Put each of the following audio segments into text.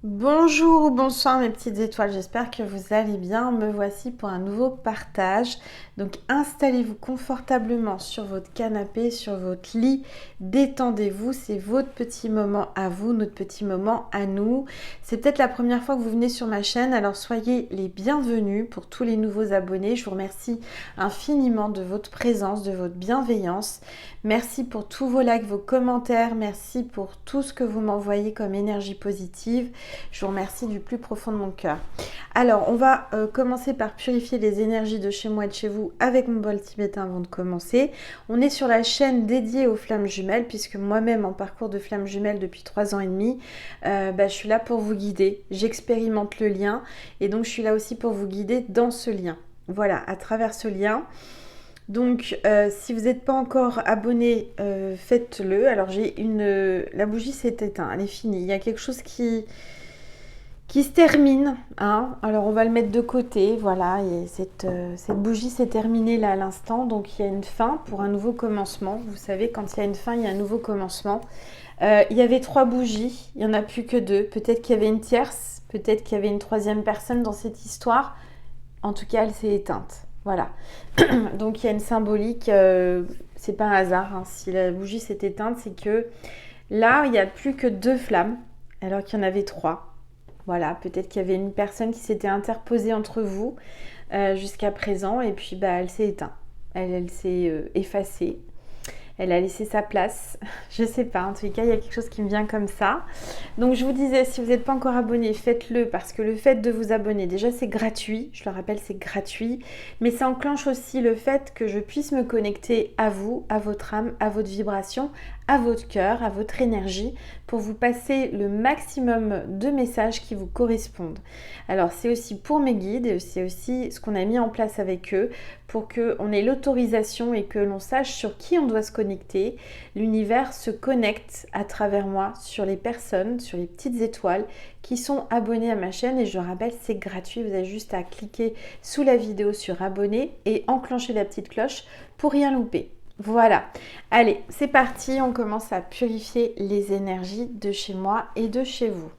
Bonjour ou bonsoir mes petites étoiles, j'espère que vous allez bien. Me voici pour un nouveau partage. Donc installez-vous confortablement sur votre canapé, sur votre lit, détendez-vous, c'est votre petit moment à vous, notre petit moment à nous. C'est peut-être la première fois que vous venez sur ma chaîne, alors soyez les bienvenus pour tous les nouveaux abonnés. Je vous remercie infiniment de votre présence, de votre bienveillance. Merci pour tous vos likes, vos commentaires, merci pour tout ce que vous m'envoyez comme énergie positive. Je vous remercie du plus profond de mon cœur. Alors, on va commencer par purifier les énergies de chez moi et de chez vous avec mon bol tibétain avant de commencer. On est sur la chaîne dédiée aux flammes jumelles, puisque moi-même en parcours de flammes jumelles depuis 3 ans et demi, je suis là pour vous guider. J'expérimente le lien et donc je suis là aussi pour vous guider dans ce lien. Voilà, à travers ce lien. Donc, si vous n'êtes pas encore abonné, faites-le. Alors, la bougie s'est éteinte, elle est finie. Il y a quelque chose qui se termine, hein. Alors on va le mettre de côté, voilà, et cette bougie s'est terminée là à l'instant, donc il y a une fin pour un nouveau commencement. Vous savez, quand il y a une fin, il y a un nouveau commencement. Il y avait 3 bougies, il n'y en a plus que 2. Peut-être qu'il y avait une tierce, peut-être qu'il y avait une troisième personne dans cette histoire. En tout cas, elle s'est éteinte. Voilà. Donc il y a une symbolique, c'est pas un hasard, hein. Si la bougie s'est éteinte, c'est que là, il n'y a plus que 2 flammes, alors qu'il y en avait 3. Voilà, peut-être qu'il y avait une personne qui s'était interposée entre vous jusqu'à présent et puis elle s'est éteinte. Elle s'est effacée. Elle a laissé sa place. Je sais pas, en tout cas, il y a quelque chose qui me vient comme ça. Donc, je vous disais, si vous n'êtes pas encore abonné, faites-le parce que le fait de vous abonner, déjà, c'est gratuit. Je le rappelle, c'est gratuit. Mais ça enclenche aussi le fait que je puisse me connecter à vous, à votre âme, à votre vibration, à votre cœur, à votre énergie pour vous passer le maximum de messages qui vous correspondent. Alors, c'est aussi pour mes guides et c'est aussi ce qu'on a mis en place avec eux pour qu'on ait l'autorisation et que l'on sache sur qui on doit se connecter. L'univers se connecte à travers moi sur les personnes, sur les petites étoiles qui sont abonnées à ma chaîne et je rappelle, c'est gratuit. Vous avez juste à cliquer sous la vidéo sur abonner et enclencher la petite cloche pour rien louper. Voilà, allez, c'est parti, on commence à purifier les énergies de chez moi et de chez vous.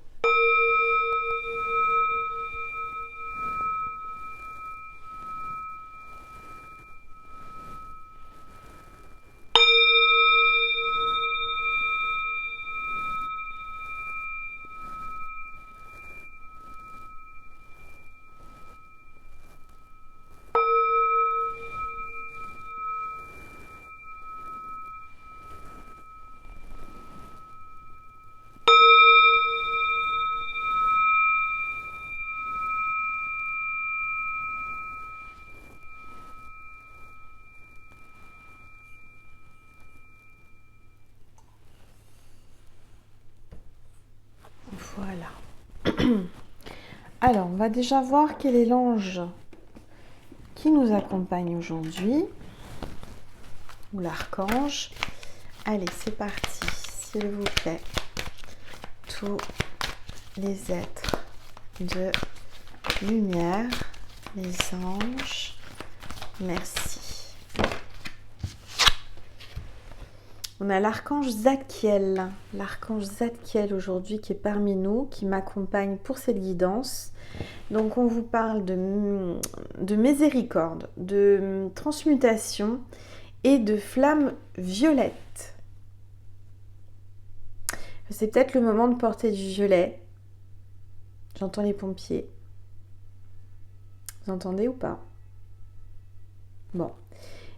Voilà. Alors, on va déjà voir quel est l'ange qui nous accompagne aujourd'hui, ou l'archange. Allez, c'est parti, s'il vous plaît. Tous les êtres de lumière, les anges, merci. On a l'archange Zadkiel aujourd'hui qui est parmi nous, qui m'accompagne pour cette guidance. Donc on vous parle de miséricorde, de transmutation et de flamme violette. C'est peut-être le moment de porter du violet. J'entends les pompiers. Vous entendez ou pas? Bon.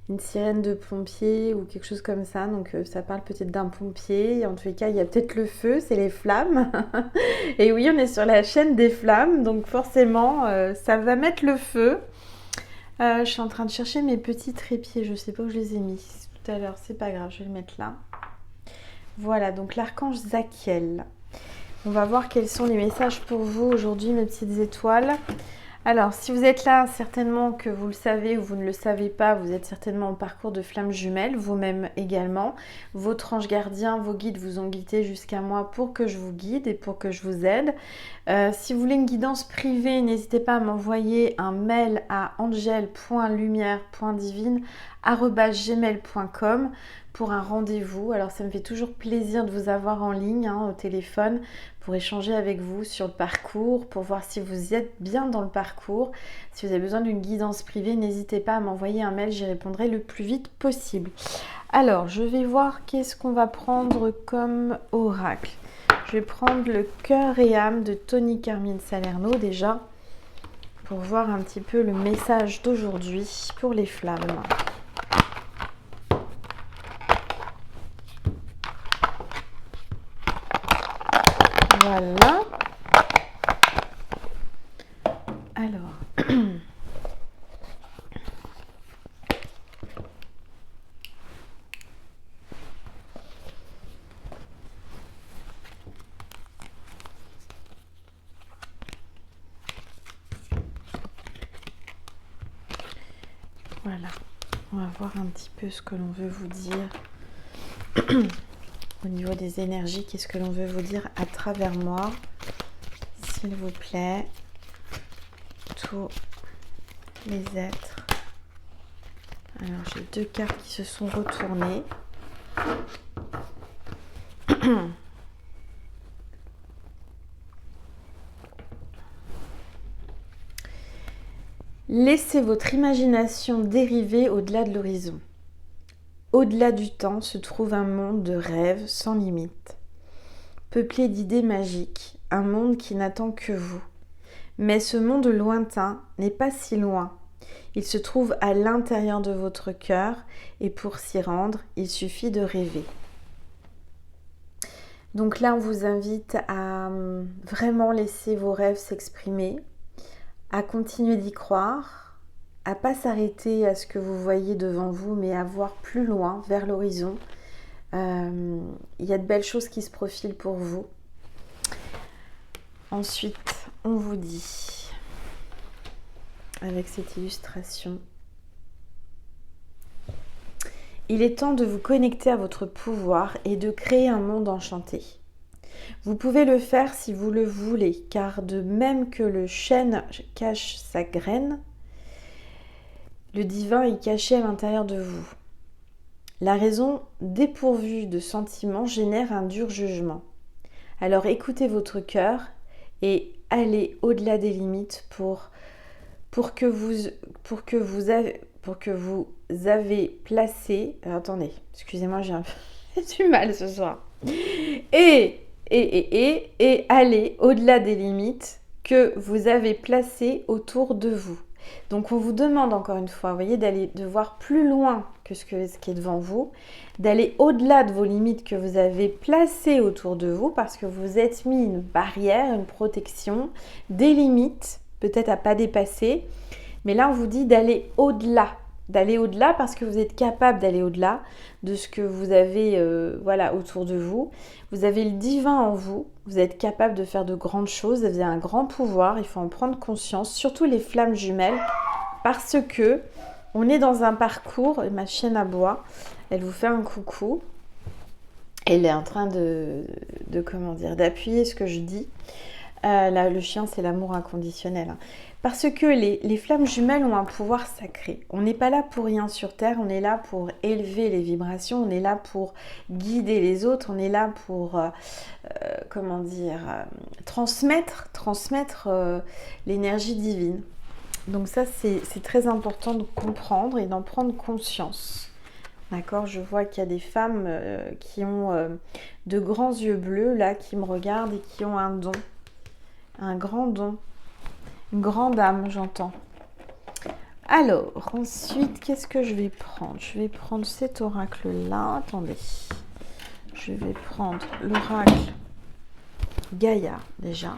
Une sirène de pompier ou quelque chose comme ça, donc ça parle peut-être d'un pompier. En tous les cas, il y a peut-être le feu, c'est les flammes. Et oui, on est sur la chaîne des flammes, donc forcément, ça va mettre le feu. Je suis en train de chercher mes petits trépieds, je sais pas où je les ai mis tout à l'heure, c'est pas grave, je vais les mettre là. Voilà, donc l'archange Zadkiel. On va voir quels sont les messages pour vous aujourd'hui, mes petites étoiles. Alors, si vous êtes là, certainement que vous le savez ou vous ne le savez pas, vous êtes certainement en parcours de flammes jumelles, vous-même également. Votre ange gardien, vos guides vous ont guidé jusqu'à moi pour que je vous guide et pour que je vous aide. Si vous voulez une guidance privée, n'hésitez pas à m'envoyer un mail à angel.lumière.divine@gmail.com pour un rendez-vous. Alors ça me fait toujours plaisir de vous avoir en ligne, au téléphone, pour échanger avec vous sur le parcours, pour voir si vous êtes bien dans le parcours. Si vous avez besoin d'une guidance privée, n'hésitez pas à m'envoyer un mail, j'y répondrai le plus vite possible. Alors, je vais voir qu'est-ce qu'on va prendre comme oracle. Je vais prendre le cœur et âme de Tony Carmine Salerno déjà, pour voir un petit peu le message d'aujourd'hui pour les flammes. Voilà. Alors. Voilà. On va voir un petit peu ce que l'on veut vous dire. Au niveau des énergies, qu'est-ce que l'on veut vous dire à travers moi, s'il vous plaît, tous les êtres. Alors, j'ai 2 cartes qui se sont retournées. Laissez votre imagination dériver au-delà de l'horizon. Au-delà du temps se trouve un monde de rêves sans limite. Peuplé d'idées magiques, un monde qui n'attend que vous. Mais ce monde lointain n'est pas si loin. Il se trouve à l'intérieur de votre cœur et pour s'y rendre, il suffit de rêver. Donc là, on vous invite à vraiment laisser vos rêves s'exprimer, à continuer d'y croire, à pas s'arrêter à ce que vous voyez devant vous, mais à voir plus loin, vers l'horizon. Il y a de belles choses qui se profilent pour vous. Ensuite, on vous dit, avec cette illustration, il est temps de vous connecter à votre pouvoir et de créer un monde enchanté. Vous pouvez le faire si vous le voulez, car de même que le chêne cache sa graine, le divin est caché à l'intérieur de vous. La raison dépourvue de sentiments génère un dur jugement. Alors écoutez votre cœur et allez au-delà des limites pour que vous avez placé... attendez, excusez-moi, j'ai un peu du mal ce soir. Et allez au-delà des limites que vous avez placées autour de vous. Donc on vous demande encore une fois, vous voyez, de voir plus loin que ce qui est devant vous, d'aller au-delà de vos limites que vous avez placées autour de vous parce que vous êtes mis une barrière, une protection, des limites, peut-être à pas dépasser. Mais là, on vous dit d'aller au-delà parce que vous êtes capable d'aller au-delà de ce que vous avez autour de vous. Vous avez le divin en vous, vous êtes capable de faire de grandes choses, vous avez un grand pouvoir, il faut en prendre conscience, surtout les flammes jumelles, parce que on est dans un parcours, et ma chienne aboie, elle vous fait un coucou, elle est en train d'appuyer ce que je dis. Là, le chien, c'est l'amour inconditionnel. Parce que les flammes jumelles ont un pouvoir sacré. On n'est pas là pour rien sur Terre, on est là pour élever les vibrations, on est là pour guider les autres, on est là pour, transmettre l'énergie divine. Donc ça, c'est très important de comprendre et d'en prendre conscience. D'accord, je vois qu'il y a des femmes qui ont de grands yeux bleus, là, qui me regardent et qui ont un don. Un grand don. Une grande âme, j'entends. Alors, ensuite, qu'est-ce que je vais prendre? Je vais prendre cet oracle-là. Attendez. Je vais prendre l'oracle Gaïa, déjà.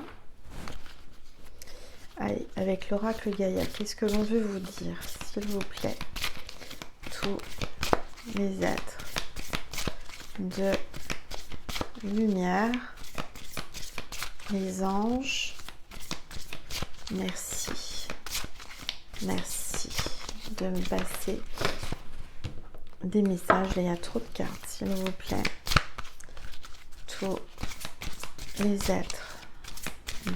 Allez, avec l'oracle Gaïa, qu'est-ce que l'on veut vous dire, s'il vous plaît? Tous les êtres de lumière, les anges, merci de me passer des messages. Là, il y a trop de cartes, s'il vous plaît. Tous les êtres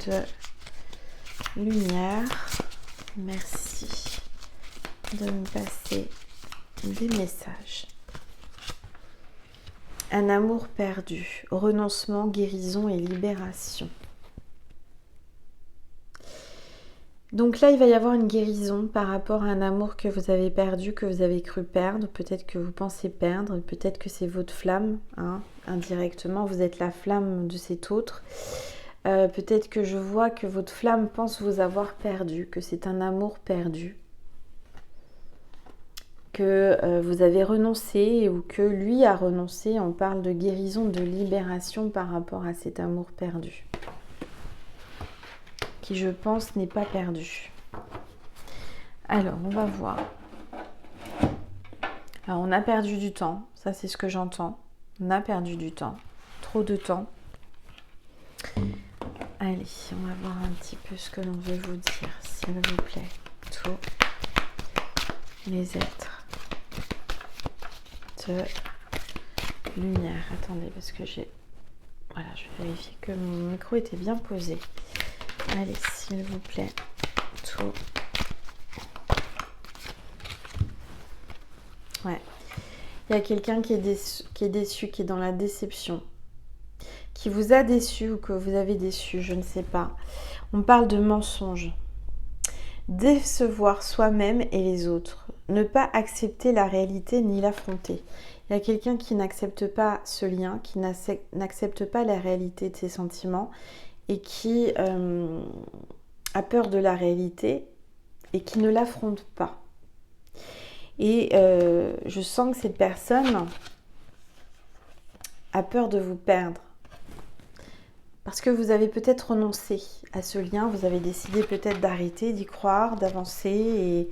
de lumière, merci de me passer des messages. Un amour perdu, renoncement, guérison et libération. Donc là, il va y avoir une guérison par rapport à un amour que vous avez perdu, que vous avez cru perdre, peut-être que vous pensez perdre, peut-être que c'est votre flamme, hein, indirectement, vous êtes la flamme de cet autre. Peut-être que je vois que votre flamme pense vous avoir perdu, que c'est un amour perdu, que vous avez renoncé ou que lui a renoncé. On parle de guérison, de libération par rapport à cet amour perdu, qui je pense n'est pas perdu. Alors, on va voir. Alors, on a perdu du temps, ça c'est ce que j'entends. On a perdu du temps, trop de temps. Allez, on va voir un petit peu ce que l'on veut vous dire, s'il vous plaît. Tous les êtres de lumière. Attendez, parce que j'ai... Voilà, je vais vérifier que mon micro était bien posé. Allez, s'il vous plaît, tout. Ouais. Il y a quelqu'un qui est déçu, qui est dans la déception, qui vous a déçu ou que vous avez déçu, je ne sais pas. On parle de mensonge. Décevoir soi-même et les autres. Ne pas accepter la réalité ni l'affronter. Il y a quelqu'un qui n'accepte pas ce lien, qui n'accepte pas la réalité de ses sentiments et qui a peur de la réalité et qui ne l'affronte pas. Et je sens que cette personne a peur de vous perdre. Parce que vous avez peut-être renoncé à ce lien, vous avez décidé peut-être d'arrêter, d'y croire, d'avancer. Et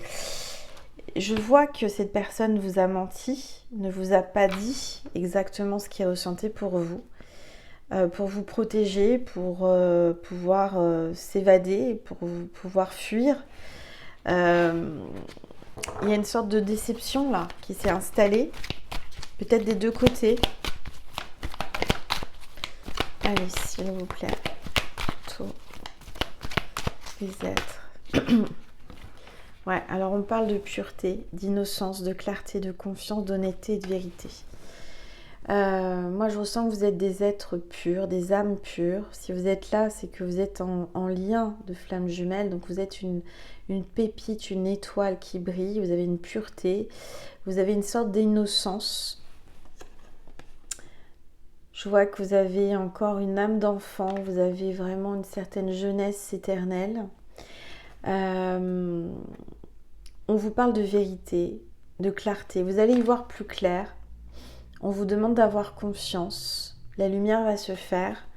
je vois que cette personne vous a menti, ne vous a pas dit exactement ce qu'il ressentait pour vous protéger, pour pouvoir s'évader, pour pouvoir fuir. Il y a une sorte de déception là qui s'est installée, peut-être des deux côtés. Allez, s'il vous plaît, tous les êtres. Ouais, alors on parle de pureté, d'innocence, de clarté, de confiance, d'honnêteté et de vérité. Moi, je ressens que vous êtes des êtres purs, des âmes pures. Si vous êtes là, c'est que vous êtes en lien de flammes jumelles. Donc, vous êtes une pépite, une étoile qui brille. Vous avez une pureté. Vous avez une sorte d'innocence. Je vois que vous avez encore une âme d'enfant. Vous avez vraiment une certaine jeunesse éternelle. On vous parle de vérité, de clarté. Vous allez y voir plus clair. On vous demande d'avoir confiance. La lumière va se faire.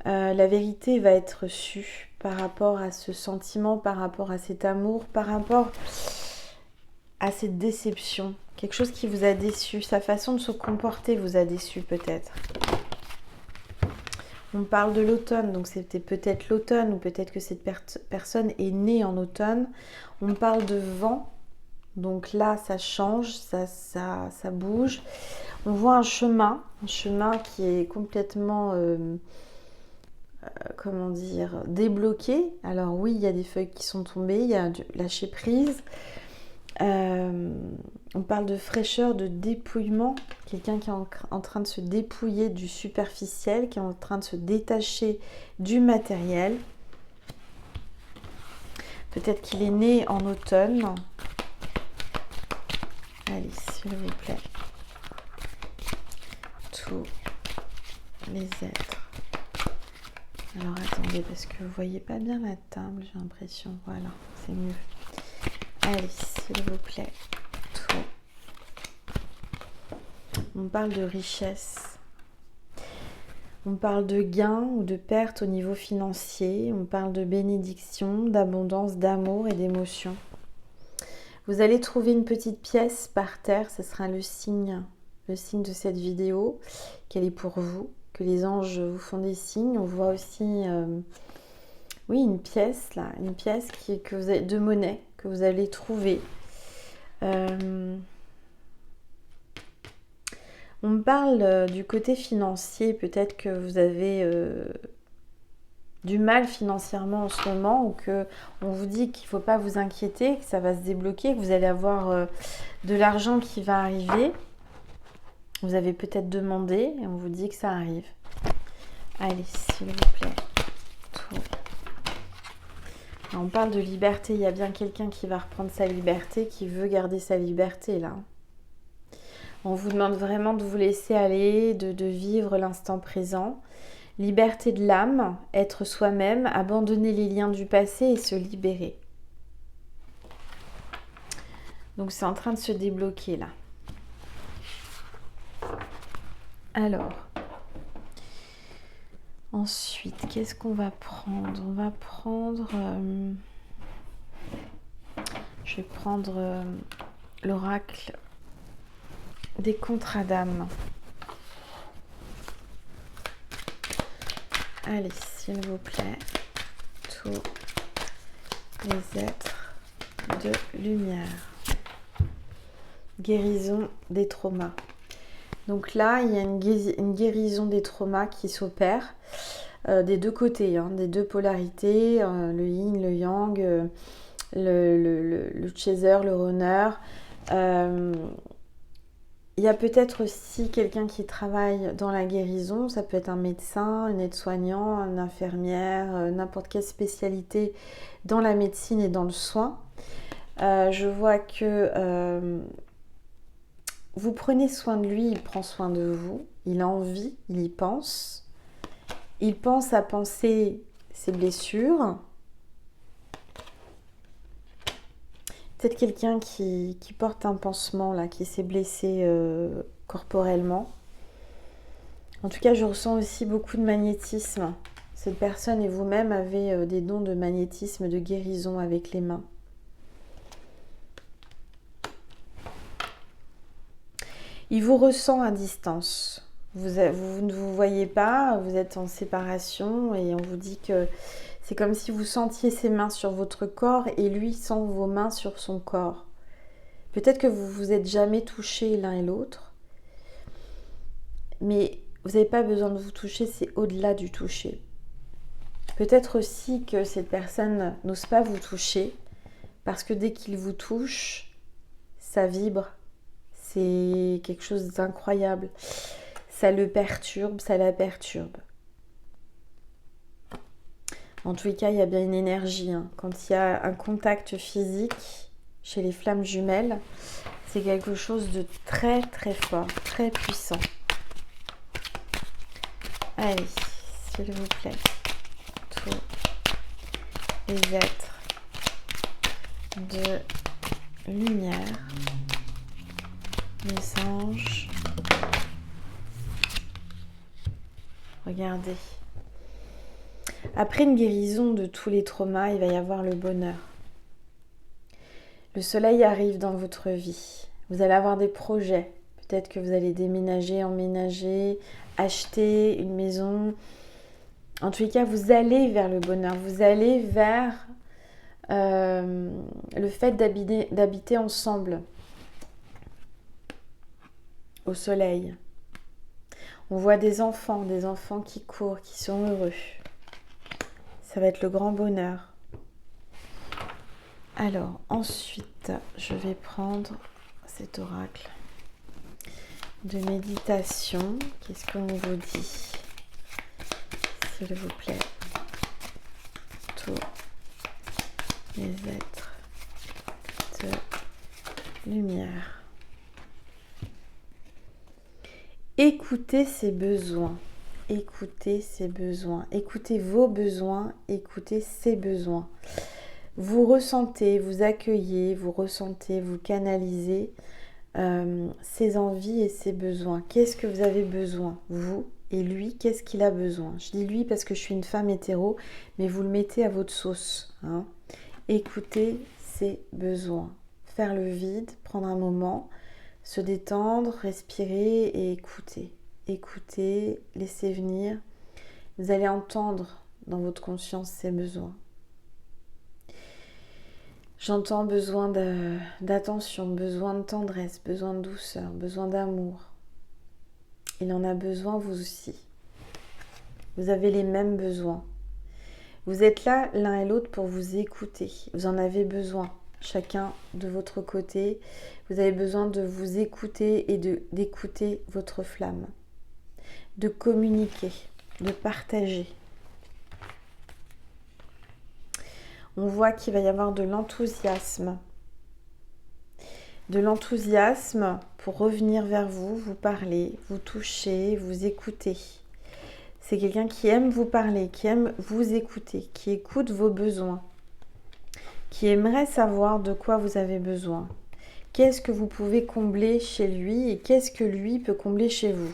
La vérité va être reçue par rapport à ce sentiment, par rapport à cet amour, par rapport à cette déception. Quelque chose qui vous a déçu. Sa façon de se comporter vous a déçu peut-être. On parle de l'automne, donc c'était peut-être l'automne ou peut-être que cette personne est née en automne. On parle de vent, donc là ça change, ça bouge. On voit un chemin qui est complètement, comment dire, débloqué. Alors oui, il y a des feuilles qui sont tombées, il y a du lâcher prise. On parle de fraîcheur, de dépouillement. Quelqu'un qui est en train de se dépouiller du superficiel, qui est en train de se détacher du matériel. Peut-être qu'il est né en automne. Allez, s'il vous plaît. Tous les êtres. Alors attendez, parce que vous voyez pas bien la table, j'ai l'impression. Voilà, c'est mieux. Allez, s'il vous plaît. Tout. On parle de richesse. On parle de gain ou de perte au niveau financier. On parle de bénédiction, d'abondance, d'amour et d'émotion. Vous allez trouver une petite pièce par terre. Ce sera le signe de cette vidéo, qu'elle est pour vous, que les anges vous font des signes. On voit aussi, oui, une pièce là, une pièce que vous avez, de monnaie que vous allez trouver. On me parle du côté financier, peut-être que vous avez du mal financièrement en ce moment, ou que on vous dit qu'il ne faut pas vous inquiéter, que ça va se débloquer, que vous allez avoir de l'argent qui va arriver. Vous avez peut-être demandé et on vous dit que ça arrive. Allez, s'il vous plaît. Tout. On parle de liberté. Il y a bien quelqu'un qui va reprendre sa liberté, qui veut garder sa liberté là. On vous demande vraiment de vous laisser aller, de vivre l'instant présent. Liberté de l'âme, être soi-même, abandonner les liens du passé et se libérer. Donc c'est en train de se débloquer là. Alors, ensuite, qu'est-ce qu'on va prendre? On va prendre... je vais prendre l'oracle des contrats d'âme. Allez, s'il vous plaît, tous les êtres de lumière. Guérison des traumas. Donc là, il y a une guérison des traumas qui s'opère des deux côtés, hein, des deux polarités, le yin, le yang, le chaser, le runner. Il y a peut-être aussi quelqu'un qui travaille dans la guérison, ça peut être un médecin, une aide-soignant, une infirmière, n'importe quelle spécialité dans la médecine et dans le soin. Je vois que vous prenez soin de lui, il prend soin de vous, il a envie, il y pense. Il pense à penser ses blessures. Peut-être quelqu'un qui porte un pansement, là, qui s'est blessé corporellement. En tout cas, je ressens aussi beaucoup de magnétisme. Cette personne et vous-même avez des dons de magnétisme, de guérison avec les mains. Il vous ressent à distance. Vous ne vous voyez pas, vous êtes en séparation et on vous dit que c'est comme si vous sentiez ses mains sur votre corps et lui sent vos mains sur son corps. Peut-être que vous vous êtes jamais touchés l'un et l'autre, mais vous n'avez pas besoin de vous toucher, c'est au-delà du toucher. Peut-être aussi que cette personne n'ose pas vous toucher parce que dès qu'il vous touche, ça vibre. C'est quelque chose d'incroyable. Ça le perturbe, ça la perturbe. En tous les cas, il y a bien une énergie. Hein. Quand il y a un contact physique chez les flammes jumelles, c'est quelque chose de très très fort, très puissant. Allez, s'il vous plaît, tous les êtres de lumière, les anges. Regardez. Après une guérison de tous les traumas, il va y avoir le bonheur. Le soleil arrive dans votre vie. Vous allez avoir des projets. Peut-être que vous allez déménager, emménager, acheter une maison. En tous les cas, vous allez vers le bonheur. Vous allez vers le fait d'habiter ensemble au soleil. On voit des enfants qui courent, qui sont heureux. Ça va être le grand bonheur. Alors, ensuite, je vais prendre cet oracle de méditation. Qu'est-ce qu'on vous dit? S'il vous plaît. Tous les êtres de lumière. Écoutez ses besoins. Écoutez ses besoins. Écoutez vos besoins. Écoutez ses besoins. Vous ressentez, vous accueillez, vous ressentez, vous canalisez ses envies et ses besoins. Qu'est-ce que vous avez besoin, vous et lui? Qu'est-ce qu'il a besoin? Je dis lui parce que je suis une femme hétéro, mais vous le mettez à votre sauce. Hein. Écoutez ses besoins. Faire le vide, prendre un moment, se détendre, respirer et écouter. Écoutez, laissez venir. Vous allez entendre dans votre conscience ses besoins. J'entends besoin d'attention, besoin de tendresse, besoin de douceur, besoin d'amour. Il en a besoin vous aussi. Vous avez les mêmes besoins. Vous êtes là l'un et l'autre pour vous écouter. Vous en avez besoin. chacun de votre côté. Vous avez besoin de vous écouter et d'écouter votre flamme, de communiquer, de partager. On voit qu'il va y avoir de l'enthousiasme. De l'enthousiasme pour revenir vers vous, vous parler, vous toucher, vous écouter. C'est quelqu'un qui aime vous parler, qui aime vous écouter, qui écoute vos besoins, qui aimerait savoir de quoi vous avez besoin. Qu'est-ce que vous pouvez combler chez lui et qu'est-ce que lui peut combler chez vous?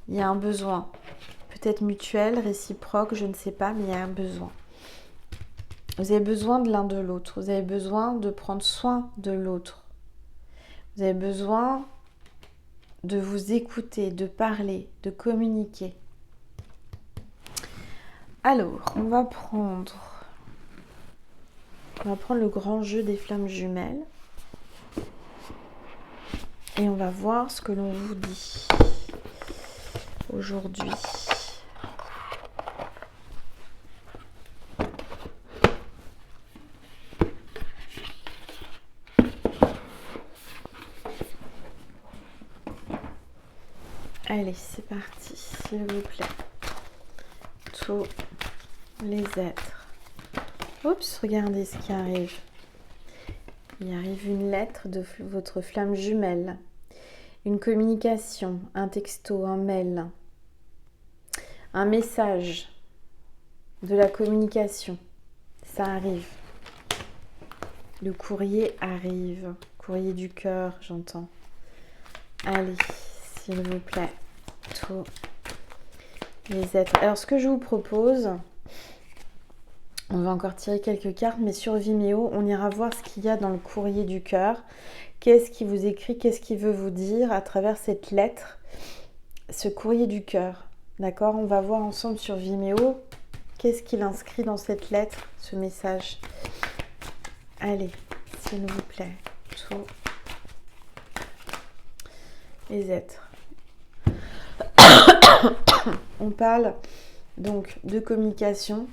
Il y a un besoin, peut-être mutuel, réciproque, je ne sais pas, mais il y a un besoin. Vous avez besoin de l'un de l'autre, vous avez besoin de prendre soin de l'autre. Vous avez besoin de vous écouter, de parler, de communiquer. Alors, on va prendre le grand jeu des flammes jumelles. Et on va voir ce que l'on vous dit aujourd'hui. Allez, c'est parti, s'il vous plaît. Tous les êtres. Oups, regardez ce qui arrive. Il arrive une lettre de votre flamme jumelle. Une communication, un texto, un mail. Un message. De la communication. Ça arrive. Le courrier arrive. Courrier du cœur, j'entends. Allez, s'il vous plaît. Tous les êtres. Alors, ce que je vous propose, on va encore tirer quelques cartes, mais sur Vimeo, on ira voir ce qu'il y a dans le courrier du cœur. Qu'est-ce qu'il vous écrit, qu'est-ce qu'il veut vous dire à travers cette lettre, ce courrier du cœur. D'accord? On va voir ensemble sur Vimeo qu'est-ce qu'il inscrit dans cette lettre, ce message. Allez, s'il vous plaît, tous les êtres. On parle donc de communication,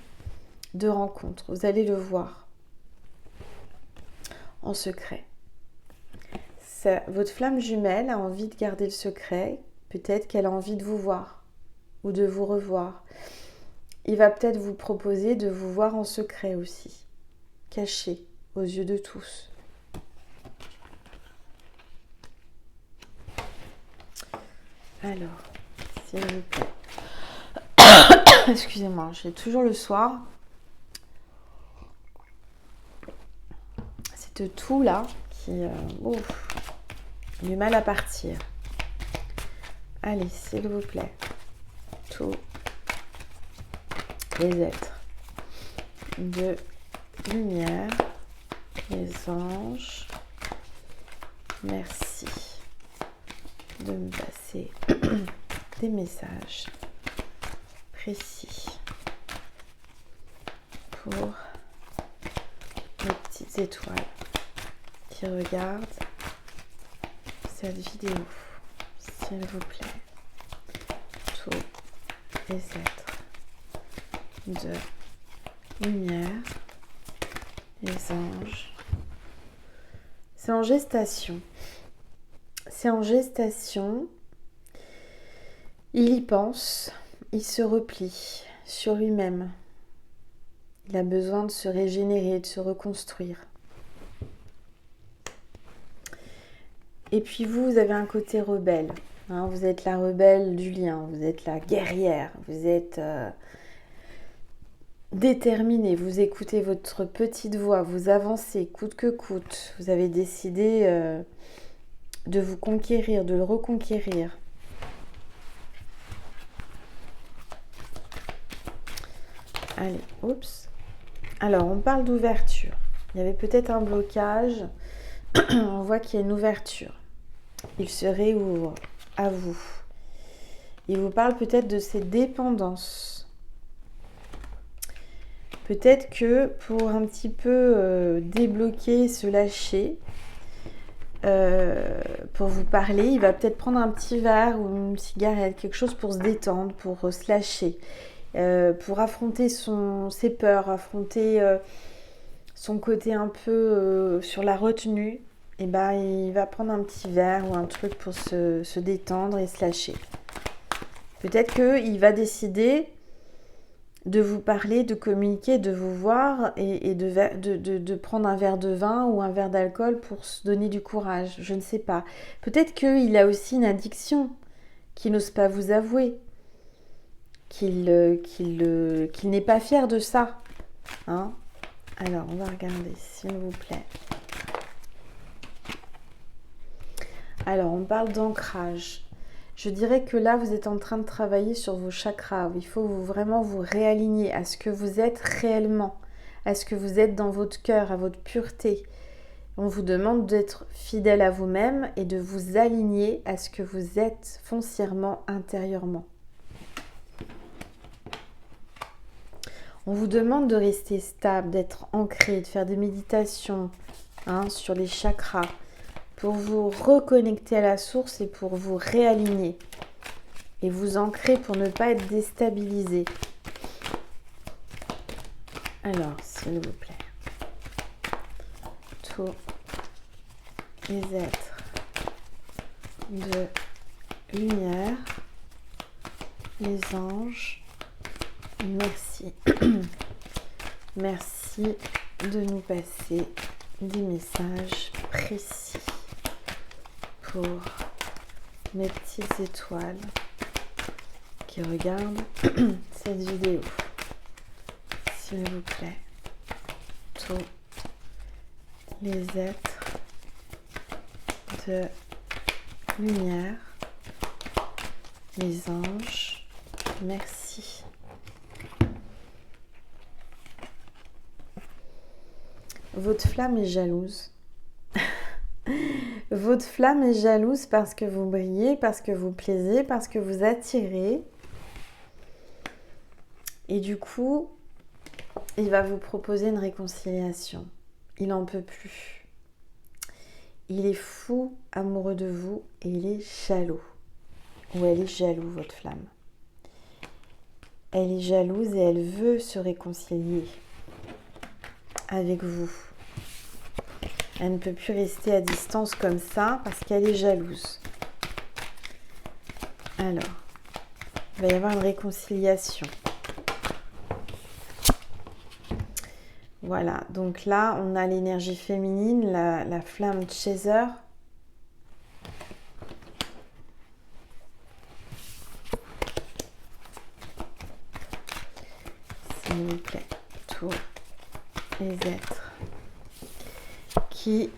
de rencontre. Vous allez le voir en secret. Votre flamme jumelle a envie de garder le secret. Peut-être qu'elle a envie de vous voir ou de vous revoir. Il va peut-être vous proposer de vous voir en secret aussi, caché aux yeux de tous. Alors, s'il vous plaît. Excusez-moi, j'ai toujours le soir. Cette toux là qui a du mal à partir. Allez, s'il vous plaît. Tous les êtres de lumière, les anges, merci de me passer des messages précis pour les petites étoiles qui regardent cette vidéo, s'il vous plaît. Tous les êtres de lumière, les anges. C'est en gestation. C'est en gestation. Il y pense, il se replie sur lui-même. Il a besoin de se régénérer, de se reconstruire. Et puis vous avez un côté rebelle. Hein, vous êtes la rebelle du lien, vous êtes la guerrière, vous êtes déterminée, vous écoutez votre petite voix, vous avancez coûte que coûte. Vous avez décidé de vous conquérir, de le reconquérir. Allez, oups. Alors, on parle d'ouverture. Il y avait peut-être un blocage. On voit qu'il y a une ouverture. Il se réouvre à vous. Il vous parle peut-être de ses dépendances. Peut-être que pour un petit peu débloquer, se lâcher, pour vous parler, il va peut-être prendre un petit verre ou une cigarette, quelque chose pour se détendre, pour se lâcher, pour affronter ses peurs, affronter son côté un peu sur la retenue, et ben il va prendre un petit verre ou un truc pour se détendre et se lâcher. Peut-être qu'il va décider de vous parler, de communiquer, de vous voir et de prendre un verre de vin ou un verre d'alcool pour se donner du courage. Je ne sais pas. Peut-être qu'il a aussi une addiction qu'il n'ose pas vous avouer, qu'il n'est pas fier de ça. Hein? Alors, on va regarder, s'il vous plaît. Alors, on parle d'ancrage. Je dirais que là, vous êtes en train de travailler sur vos chakras. Il faut vraiment vous réaligner à ce que vous êtes réellement, à ce que vous êtes dans votre cœur, à votre pureté. On vous demande d'être fidèle à vous-même et de vous aligner à ce que vous êtes foncièrement intérieurement. On vous demande de rester stable, d'être ancré, de faire des méditations sur les chakras pour vous reconnecter à la source et pour vous réaligner et vous ancrer pour ne pas être déstabilisé. Alors, s'il vous plaît, tous les êtres de lumière, les anges, merci. Merci de nous passer des messages précis pour mes petites étoiles qui regardent cette vidéo. S'il vous plaît, tous les êtres de lumière, les anges, merci. Votre flamme est jalouse. Votre flamme est jalouse parce que vous brillez, parce que vous plaisez, parce que vous attirez. Et du coup, il va vous proposer une réconciliation. Il n'en peut plus. Il est fou, amoureux de vous, et il est jaloux. Ou elle est jaloux, votre flamme. Elle est jalouse et elle veut se réconcilier avec vous. Elle ne peut plus rester à distance comme ça parce qu'elle est jalouse. Alors, il va y avoir une réconciliation. Voilà, donc là, on a l'énergie féminine, la flamme chaser. S'il vous plaît, tous les êtres qui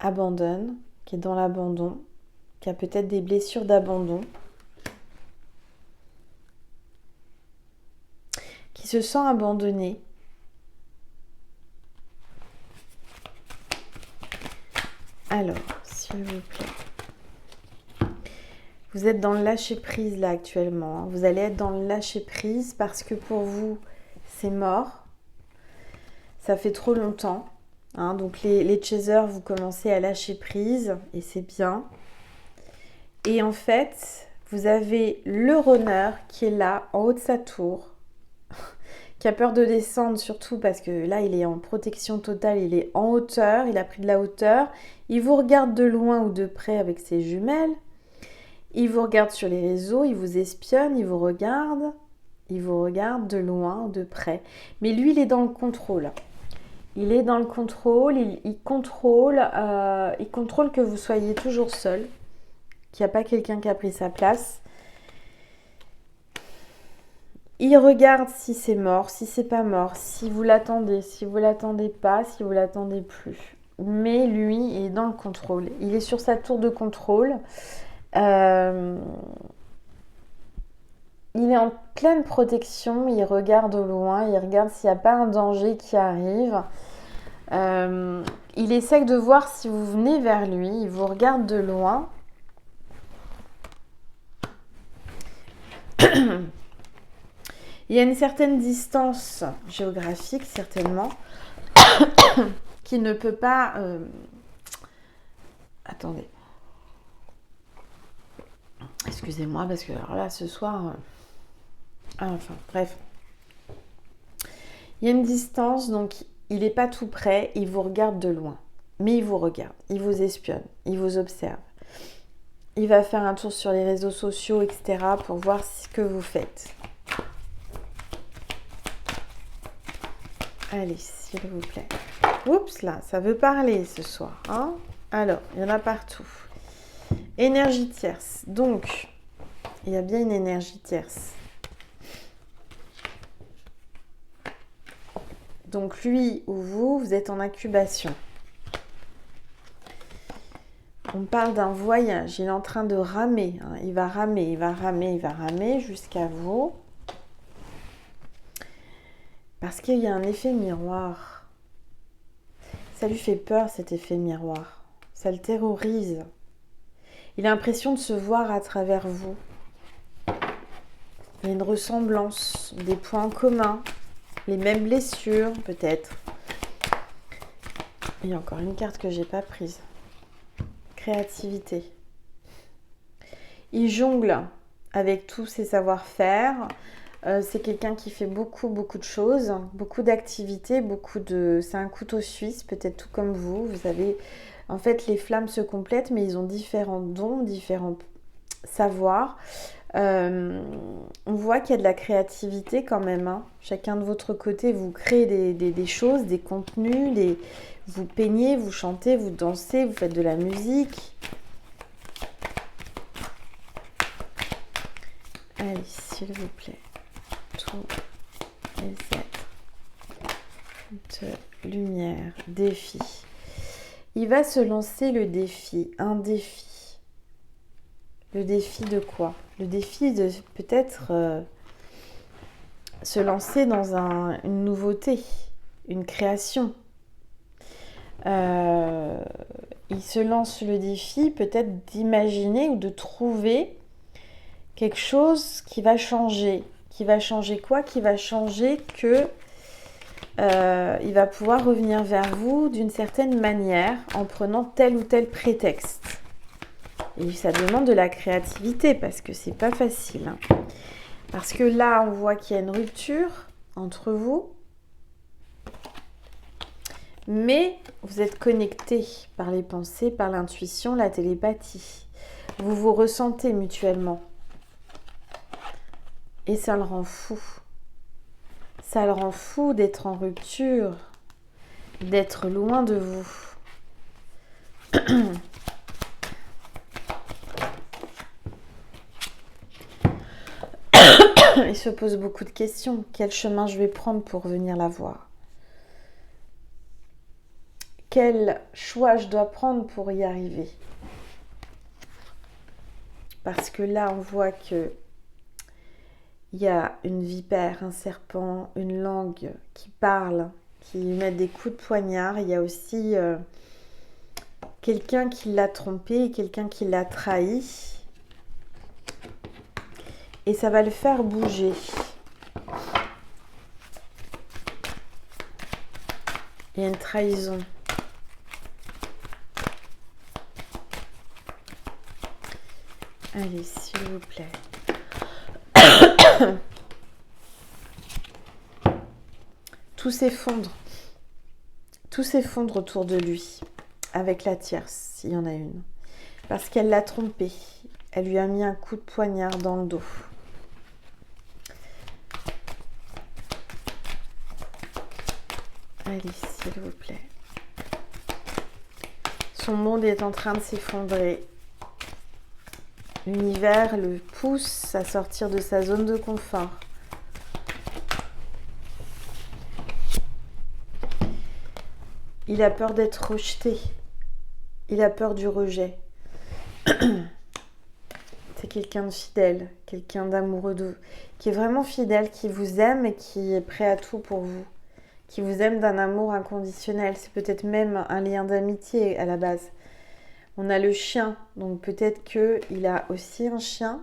abandonne, qui est dans l'abandon, qui a peut-être des blessures d'abandon, qui se sent abandonné. Alors, s'il vous plaît, vous êtes dans le lâcher-prise là actuellement. Vous allez être dans le lâcher-prise parce que pour vous, c'est mort. Ça fait trop longtemps. Donc les chasers, vous commencez à lâcher prise et c'est bien. Et en fait, vous avez le runner qui est là, en haut de sa tour, qui a peur de descendre surtout parce que là, il est en protection totale, il est en hauteur, il a pris de la hauteur. Il vous regarde de loin ou de près avec ses jumelles. Il vous regarde sur les réseaux, il vous espionne, il vous regarde de loin ou de près. Mais lui, il est dans le contrôle. Il est dans le contrôle, il contrôle que vous soyez toujours seul, qu'il n'y a pas quelqu'un qui a pris sa place. Il regarde si c'est mort, si c'est pas mort, si vous l'attendez pas, si vous l'attendez plus. Mais lui est dans le contrôle. Il est sur sa tour de contrôle. Il est en pleine protection, il regarde au loin, il regarde s'il n'y a pas un danger qui arrive. Il essaie de voir si vous venez vers lui, il vous regarde de loin. Il y a une certaine distance géographique, certainement, qui ne peut pas... Attendez. Excusez-moi, parce que alors là, ce soir... Enfin, bref. Il y a une distance, donc il n'est pas tout près, il vous regarde de loin. Mais il vous regarde, il vous espionne, il vous observe. Il va faire un tour sur les réseaux sociaux, etc. pour voir ce que vous faites. Allez, s'il vous plaît. Oups, là, ça veut parler ce soir. Hein? Alors, il y en a partout. Énergie tierce. Donc, il y a bien une énergie tierce. Donc, lui ou vous, vous êtes en incubation. On parle d'un voyage. Il est en train de ramer. Hein. Il va ramer, il va ramer, il va ramer jusqu'à vous. Parce qu'il y a un effet miroir. Ça lui fait peur, cet effet miroir. Ça le terrorise. Il a l'impression de se voir à travers vous. Il y a une ressemblance, des points en commun, les mêmes blessures, peut-être. Il y a encore une carte que j'ai pas prise. Créativité. Il jongle avec tous ses savoir-faire. C'est quelqu'un qui fait beaucoup de choses, beaucoup d'activités, c'est un couteau suisse, peut-être tout comme vous. Vous avez, en fait, les flammes se complètent, mais ils ont différents dons, différents savoirs. On voit qu'il y a de la créativité quand même. Hein. Chacun de votre côté, vous créez des choses, des contenus, vous peignez, vous chantez, vous dansez, vous faites de la musique. Allez, s'il vous plaît. Les êtres de lumière, défi. Il va se lancer le défi, un défi. Le défi de quoi? Le défi de peut-être se lancer dans une nouveauté, une création. Il se lance le défi peut-être d'imaginer ou de trouver quelque chose qui va changer. Qui va changer quoi? Qui va changer que il va pouvoir revenir vers vous d'une certaine manière en prenant tel ou tel prétexte. Et ça demande de la créativité parce que c'est pas facile. Hein. Parce que là, on voit qu'il y a une rupture entre vous. Mais vous êtes connectés par les pensées, par l'intuition, la télépathie. Vous vous ressentez mutuellement. Et ça le rend fou. Ça le rend fou d'être en rupture, d'être loin de vous. Il se pose beaucoup de questions. Quel chemin je vais prendre pour venir la voir? Quel choix je dois prendre pour y arriver? Parce que là, on voit que il y a une vipère, un serpent, une langue qui parle, qui met des coups de poignard. Il y a aussi quelqu'un qui l'a trompé et quelqu'un qui l'a trahi. Et ça va le faire bouger. Il y a une trahison. Allez, s'il vous plaît. Tout s'effondre. Tout s'effondre autour de lui. Avec la tierce, s'il y en a une. Parce qu'elle l'a trompé. Elle lui a mis un coup de poignard dans le dos. Allez, s'il vous plaît. Son monde est en train de s'effondrer. L'univers le pousse à sortir de sa zone de confort. Il a peur d'être rejeté. Il a peur du rejet. C'est quelqu'un de fidèle, quelqu'un d'amoureux, qui est vraiment fidèle, qui vous aime et qui est prêt à tout pour vous. Qui vous aime d'un amour inconditionnel. C'est peut-être même un lien d'amitié à la base. On a le chien, donc peut-être qu'il a aussi un chien,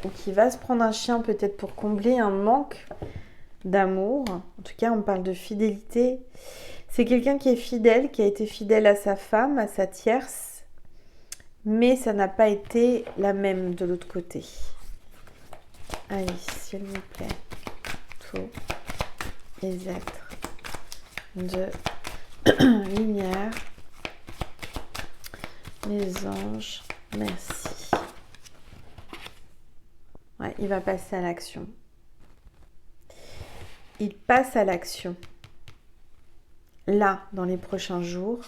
ou qu'il va se prendre un chien peut-être pour combler un manque d'amour. En tout cas, on parle de fidélité. C'est quelqu'un qui est fidèle, qui a été fidèle à sa femme, à sa tierce, mais ça n'a pas été la même de l'autre côté. Allez, s'il vous plaît, tous les êtres de lumière. Les anges, merci. Ouais, il va passer à l'action. Il passe à l'action. Là, dans les prochains jours,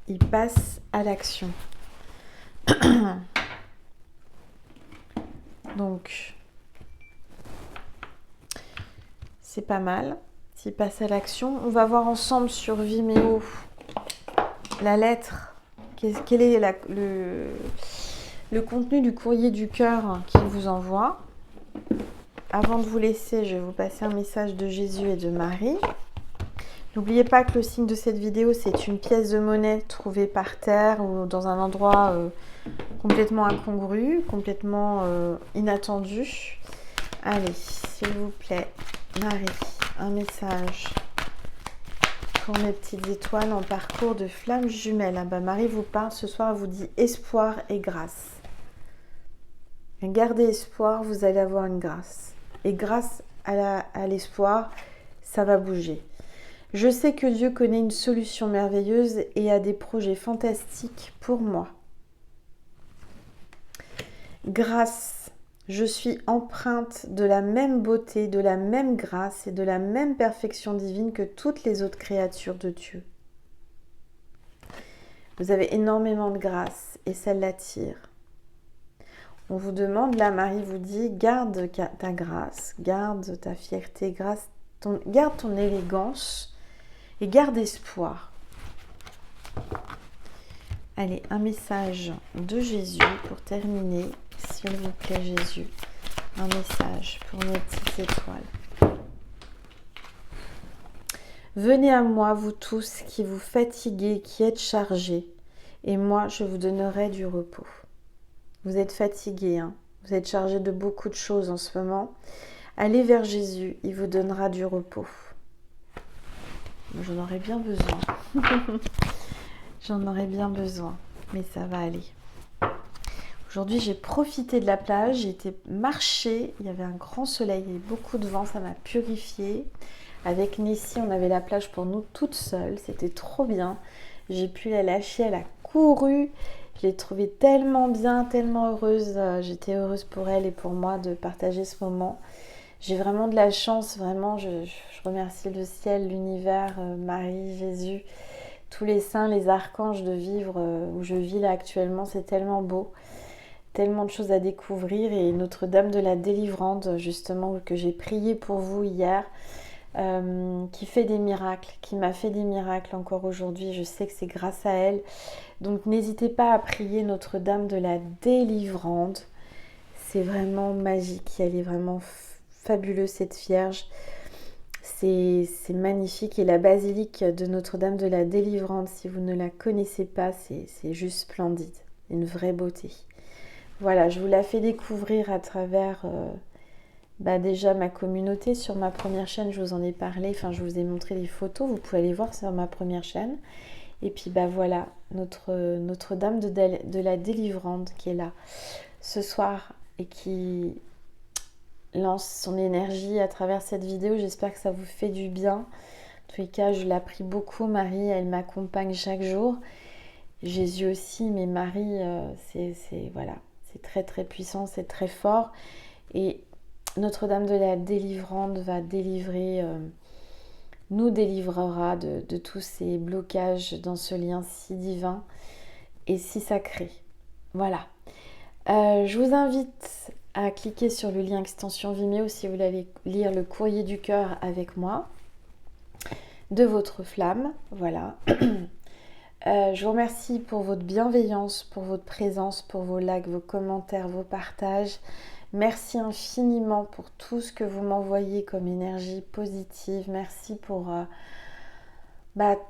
il passe à l'action. Donc, c'est pas mal. S'il passe à l'action, on va voir ensemble sur Vimeo la lettre. Quel est le contenu du courrier du cœur qu'il vous envoie. Avant de vous laisser, je vais vous passer un message de Jésus et de Marie. N'oubliez pas que le signe de cette vidéo, c'est une pièce de monnaie trouvée par terre ou dans un endroit complètement incongru, complètement inattendu. Allez, s'il vous plaît, Marie, un message pour mes petites étoiles en parcours de flammes jumelles. Ah bah, Marie vous parle ce soir, elle vous dit espoir et grâce. Gardez espoir, vous allez avoir une grâce. Et grâce à l'espoir, ça va bouger. Je sais que Dieu connaît une solution merveilleuse et a des projets fantastiques pour moi. Grâce, je suis empreinte de la même beauté, de la même grâce et de la même perfection divine que toutes les autres créatures de Dieu. Vous avez énormément de grâce et ça l'attire. On vous demande, là Marie vous dit, garde ta grâce, garde ta fierté, garde ton élégance et garde espoir. Allez, un message de Jésus pour terminer, s'il vous plaît Jésus. Un message pour mes petites étoiles. Venez à moi, vous tous qui vous fatiguez, qui êtes chargés, et moi je vous donnerai du repos. Vous êtes fatigués, hein? Vous êtes chargés de beaucoup de choses en ce moment. Allez vers Jésus, il vous donnera du repos. J'en aurais bien besoin. J'en aurais bien besoin, mais ça va aller. Aujourd'hui, j'ai profité de la plage, j'ai été marcher, il y avait un grand soleil, il y avait beaucoup de vent, ça m'a purifié. Avec Nessie, on avait la plage pour nous toute seule, c'était trop bien. J'ai pu la lâcher, elle a couru. Je l'ai trouvée tellement bien, tellement heureuse. J'étais heureuse pour elle et pour moi de partager ce moment. J'ai vraiment de la chance, vraiment. Je remercie le ciel, l'univers, Marie, Jésus, tous les saints, les archanges de vivre où je vis là actuellement. C'est tellement beau, tellement de choses à découvrir. Et Notre-Dame de la Délivrance, justement, que j'ai prié pour vous hier, qui fait des miracles, qui m'a fait des miracles encore aujourd'hui. Je sais que c'est grâce à elle. Donc n'hésitez pas à prier Notre-Dame de la Délivrance. C'est vraiment magique. Elle est vraiment fabuleuse, cette Vierge. C'est magnifique. Et la basilique de Notre-Dame de la Délivrance, si vous ne la connaissez pas, c'est juste splendide. Une vraie beauté. Voilà, je vous la fais découvrir à travers déjà ma communauté. Sur ma première chaîne, je vous en ai parlé. Enfin, je vous ai montré les photos. Vous pouvez aller voir sur ma première chaîne. Et puis voilà, Notre-Dame de la Délivrance qui est là ce soir et qui lance son énergie à travers cette vidéo. J'espère que ça vous fait du bien. En tous les cas, je l'apprécie beaucoup. Marie, elle m'accompagne chaque jour. Jésus aussi, mais Marie, c'est très très puissant, c'est très fort. Et Notre-Dame de la Délivrance va délivrer... nous délivrera de tous ces blocages dans ce lien si divin et si sacré. Voilà. Je vous invite à cliquer sur le lien extension Vimeo si vous voulez lire le courrier du cœur avec moi de votre flamme. Voilà. Je vous remercie pour votre bienveillance, pour votre présence, pour vos likes, vos commentaires, vos partages. Merci infiniment pour tout ce que vous m'envoyez comme énergie positive. Merci pour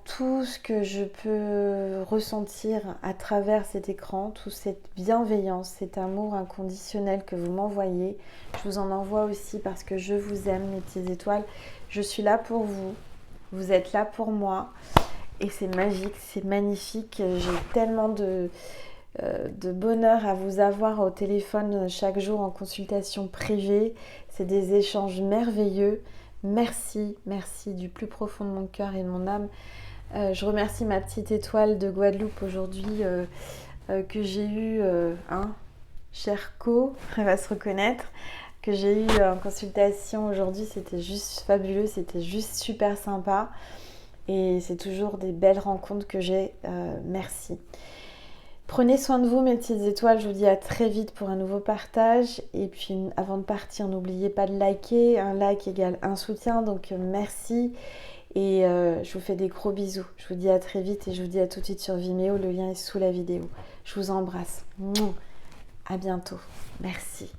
tout ce que je peux ressentir à travers cet écran, toute cette bienveillance, cet amour inconditionnel que vous m'envoyez. Je vous en envoie aussi parce que je vous aime, mes petites étoiles. Je suis là pour vous. Vous êtes là pour moi. Et c'est magique, c'est magnifique. J'ai tellement de bonheur à vous avoir au téléphone chaque jour en consultation privée. C'est des échanges merveilleux. Merci, merci du plus profond de mon cœur et de mon âme. Je remercie ma petite étoile de Guadeloupe aujourd'hui que j'ai eue, chère Co, elle va se reconnaître, que j'ai eu en consultation aujourd'hui. C'était juste fabuleux, c'était juste super sympa. Et c'est toujours des belles rencontres que j'ai. Merci. Prenez soin de vous, mes petites étoiles. Je vous dis à très vite pour un nouveau partage. Et puis, avant de partir, n'oubliez pas de liker. Un like égale un soutien. Donc, merci. Et je vous fais des gros bisous. Je vous dis à très vite et je vous dis à tout de suite sur Vimeo. Le lien est sous la vidéo. Je vous embrasse. À bientôt. Merci.